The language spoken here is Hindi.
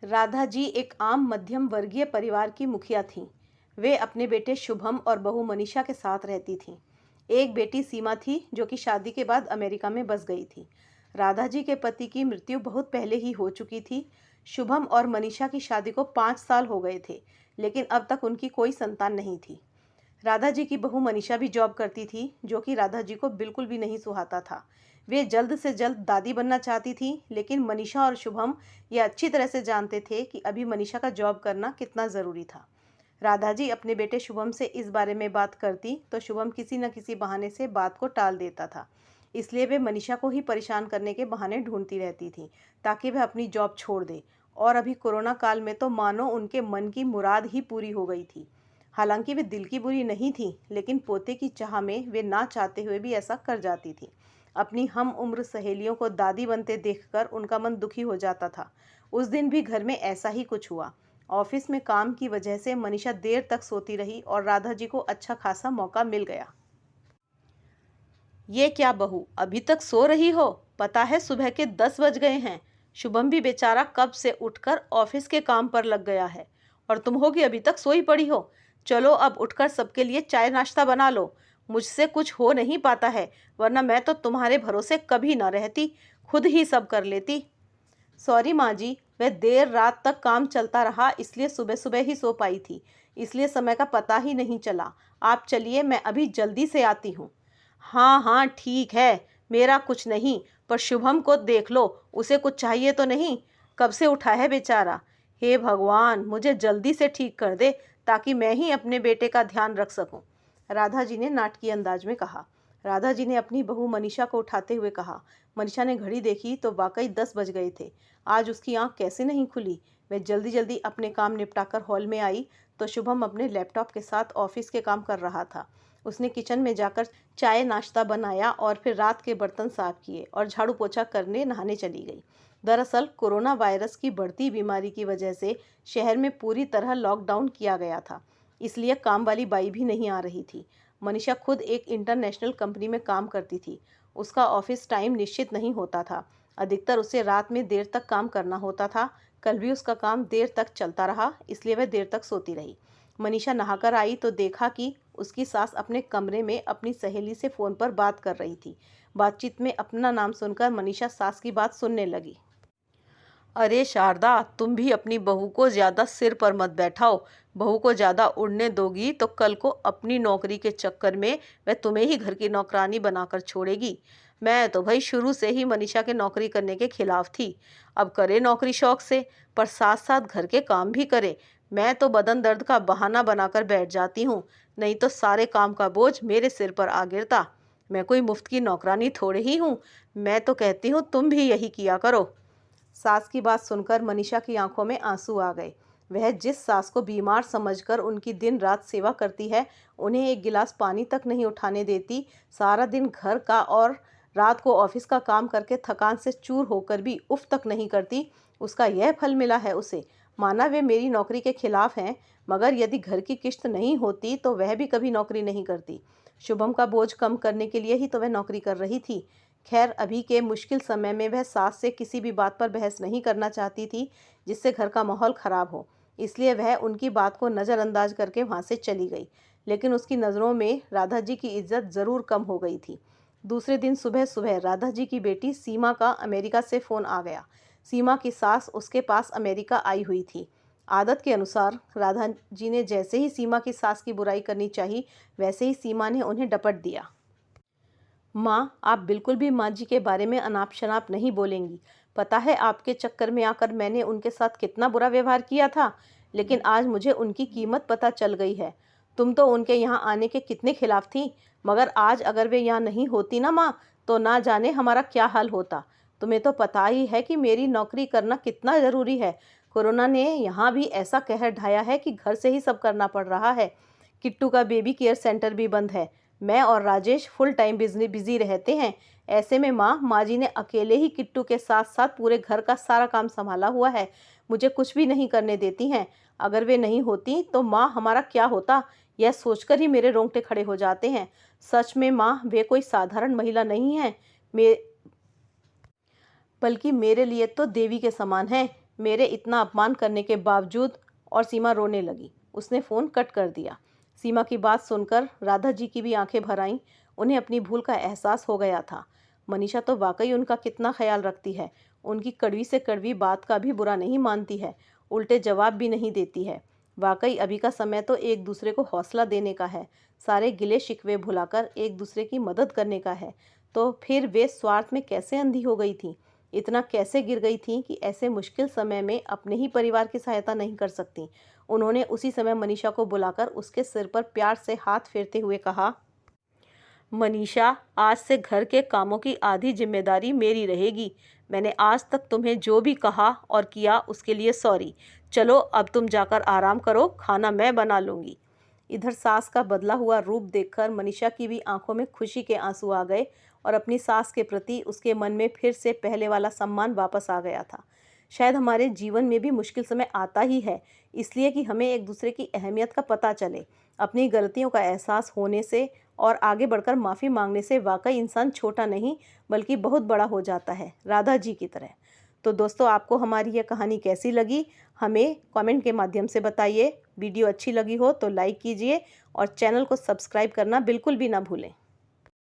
राधा जी एक आम मध्यम वर्गीय परिवार की मुखिया थीं। वे अपने बेटे शुभम और बहू मनीषा के साथ रहती थीं। एक बेटी सीमा थी जो कि शादी के बाद अमेरिका में बस गई थी। राधा जी के पति की मृत्यु बहुत पहले ही हो चुकी थी। शुभम और मनीषा की शादी को 5 साल हो गए थे, लेकिन अब तक उनकी कोई संतान नहीं थी। राधा जी की बहू मनीषा भी जॉब करती थी, जो कि राधा जी को बिल्कुल भी नहीं सुहाता था। वे जल्द से जल्द दादी बनना चाहती थी, लेकिन मनीषा और शुभम ये अच्छी तरह से जानते थे कि अभी मनीषा का जॉब करना कितना ज़रूरी था। राधा जी अपने बेटे शुभम से इस बारे में बात करती तो शुभम किसी न किसी बहाने से बात को टाल देता था। इसलिए वे मनीषा को ही परेशान करने के बहाने ढूंढती रहती थी ताकि वह अपनी जॉब छोड़ दे। और अभी कोरोना काल में तो मानो उनके मन की मुराद ही पूरी हो गई थी। हालांकि वे दिल की बुरी नहीं थी, लेकिन पोते की चाह में वे ना चाहते हुए भी ऐसा कर जाती थी। अपनी हम उम्र सहेलियों को दादी बनते देखकर उनका मन दुखी हो जाता था। उस दिन भी घर में ऐसा ही कुछ हुआ। ऑफिस में काम की वजह से मनीषा देर तक सोती रही और राधा जी को अच्छा खासा मौका मिल गया। ये क्या बहू, अभी तक सो रही हो? पता है सुबह के 10 बज गए हैं। शुभम भी बेचारा कब से उठकर ऑफिस के काम पर लग गया है और तुम होगी अभी तक सोई पड़ी हो। चलो अब उठकर सबके लिए चाय नाश्ता बना लो। मुझसे कुछ हो नहीं पाता है, वरना मैं तो तुम्हारे भरोसे कभी ना रहती, खुद ही सब कर लेती। सॉरी माँ जी, वह देर रात तक काम चलता रहा, इसलिए सुबह सुबह ही सो पाई थी, इसलिए समय का पता ही नहीं चला। आप चलिए, मैं अभी जल्दी से आती हूँ। हाँ हाँ ठीक है, मेरा कुछ नहीं, पर शुभम को देख लो, उसे कुछ चाहिए तो नहीं? कब से उठा है बेचारा। हे भगवान, मुझे जल्दी से ठीक कर दे ताकि मैं ही अपने बेटे का ध्यान रख सकूं। राधा जी ने नाटकीय अंदाज में कहा। राधा जी ने अपनी बहू मनीषा को उठाते हुए कहा। मनीषा ने घड़ी देखी तो वाकई 10 बज गए थे। आज उसकी आंख कैसे नहीं खुली। वह जल्दी जल्दी अपने काम निपटाकर हॉल में आई तो शुभम अपने लैपटॉप के साथ ऑफिस के काम कर रहा था। उसने किचन में जाकर चाय नाश्ता बनाया और फिर रात के बर्तन साफ किए और झाड़ू पोछा करने नहाने चली गई। दरअसल कोरोना वायरस की बढ़ती बीमारी की वजह से शहर में पूरी तरह लॉकडाउन किया गया था, इसलिए काम वाली बाई भी नहीं आ रही थी। मनीषा खुद एक इंटरनेशनल कंपनी में काम करती थी। उसका ऑफिस टाइम निश्चित नहीं होता था। अधिकतर उसे रात में देर तक काम करना होता था। कल भी उसका काम देर तक चलता रहा, इसलिए वह देर तक सोती रही। मनीषा नहाकर आई तो देखा कि उसकी सास अपने कमरे में अपनी सहेली से फ़ोन पर बात कर रही थी। बातचीत में अपना नाम सुनकर मनीषा सास की बात सुनने लगी। अरे शारदा, तुम भी अपनी बहू को ज़्यादा सिर पर मत बैठाओ। बहू को ज़्यादा उड़ने दोगी तो कल को अपनी नौकरी के चक्कर में वह तुम्हें ही घर की नौकरानी बनाकर छोड़ेगी। मैं तो भाई शुरू से ही मनीषा के नौकरी करने के खिलाफ थी। अब करे नौकरी शौक से, पर साथ साथ घर के काम भी करे। मैं तो बदन दर्द का बहाना बनाकर बैठ जाती हूँ, नहीं तो सारे काम का बोझ मेरे सिर पर आ गिरता। मैं कोई मुफ्त की नौकरानी थोड़े ही हूँ। मैं तो कहती हूँ तुम भी यही किया करो। सास की बात सुनकर मनीषा की आंखों में आंसू आ गए। वह जिस सास को बीमार समझकर उनकी दिन रात सेवा करती है, उन्हें एक गिलास पानी तक नहीं उठाने देती, सारा दिन घर का और रात को ऑफिस का काम करके थकान से चूर होकर भी उफ तक नहीं करती, उसका यह फल मिला है उसे। माना वे मेरी नौकरी के खिलाफ हैं, मगर यदि घर की किश्त नहीं होती तो वह भी कभी नौकरी नहीं करती। शुभम का बोझ कम करने के लिए ही तो वह नौकरी कर रही थी। खैर, अभी के मुश्किल समय में वह सास से किसी भी बात पर बहस नहीं करना चाहती थी जिससे घर का माहौल ख़राब हो, इसलिए वह उनकी बात को नज़रअंदाज करके वहाँ से चली गई। लेकिन उसकी नज़रों में राधा जी की इज्जत ज़रूर कम हो गई थी। दूसरे दिन सुबह सुबह राधा जी की बेटी सीमा का अमेरिका से फ़ोन आ गया। सीमा की सास उसके पास अमेरिका आई हुई थी। आदत के अनुसार राधा जी ने जैसे ही सीमा की सास की बुराई करनी चाहिए, वैसे ही सीमा ने उन्हें डपट दिया। माँ, आप बिल्कुल भी माँ जी के बारे में अनाप शनाप नहीं बोलेंगी। पता है आपके चक्कर में आकर मैंने उनके साथ कितना बुरा व्यवहार किया था, लेकिन आज मुझे उनकी कीमत पता चल गई है। तुम तो उनके यहाँ आने के कितने खिलाफ थी, मगर आज अगर वे यहाँ नहीं होती ना माँ, तो ना जाने हमारा क्या हाल होता। तुम्हें तो पता ही है कि मेरी नौकरी करना कितना ज़रूरी है। कोरोना ने यहाँ भी ऐसा कहर ढाया है कि घर से ही सब करना पड़ रहा है। किट्टू का बेबी केयर सेंटर भी बंद है। मैं और राजेश फुल टाइम बिजी रहते हैं। ऐसे में माँ जी ने अकेले ही किट्टू के साथ साथ पूरे घर का सारा काम संभाला हुआ है। मुझे कुछ भी नहीं करने देती हैं। अगर वे नहीं होती तो माँ हमारा क्या होता, यह सोचकर ही मेरे रोंगटे खड़े हो जाते हैं। सच में माँ, वे कोई साधारण महिला नहीं है, बल्कि मेरे लिए तो देवी के समान है। मेरे इतना अपमान करने के बावजूद। और सीमा रोने लगी। उसने फ़ोन कट कर दिया। सीमा की बात सुनकर राधा जी की भी आंखें भर आईं। उन्हें अपनी भूल का एहसास हो गया था। मनीषा तो वाकई उनका कितना ख्याल रखती है। उनकी कड़वी से कड़वी बात का भी बुरा नहीं मानती है, उल्टे जवाब भी नहीं देती है। वाकई अभी का समय तो एक दूसरे को हौसला देने का है, सारे गिले शिकवे भुलाकर एक दूसरे की मदद करने का है। तो फिर वे स्वार्थ में कैसे अंधी हो गई थी, इतना कैसे गिर गई थी कि ऐसे मुश्किल समय में अपने ही परिवार की सहायता नहीं कर सकती। उन्होंने उसी समय मनीषा को बुलाकर उसके सिर पर प्यार से हाथ फेरते हुए कहा, मनीषा, आज से घर के कामों की आधी जिम्मेदारी मेरी रहेगी। मैंने आज तक तुम्हें जो भी कहा और किया उसके लिए सॉरी। चलो अब तुम जाकर आराम करो, खाना मैं बना लूँगी। इधर सास का बदला हुआ रूप देखकर मनीषा की भी आंखों में खुशी के आंसू आ गए और अपनी सास के प्रति उसके मन में फिर से पहले वाला सम्मान वापस आ गया था। शायद हमारे जीवन में भी मुश्किल समय आता ही है, इसलिए कि हमें एक दूसरे की अहमियत का पता चले। अपनी गलतियों का एहसास होने से और आगे बढ़कर माफ़ी मांगने से वाकई इंसान छोटा नहीं बल्कि बहुत बड़ा हो जाता है, राधा जी की तरह। तो दोस्तों, आपको हमारी यह कहानी कैसी लगी हमें कमेंट के माध्यम से बताइए। वीडियो अच्छी लगी हो तो लाइक कीजिए और चैनल को सब्सक्राइब करना बिल्कुल भी ना भूलें।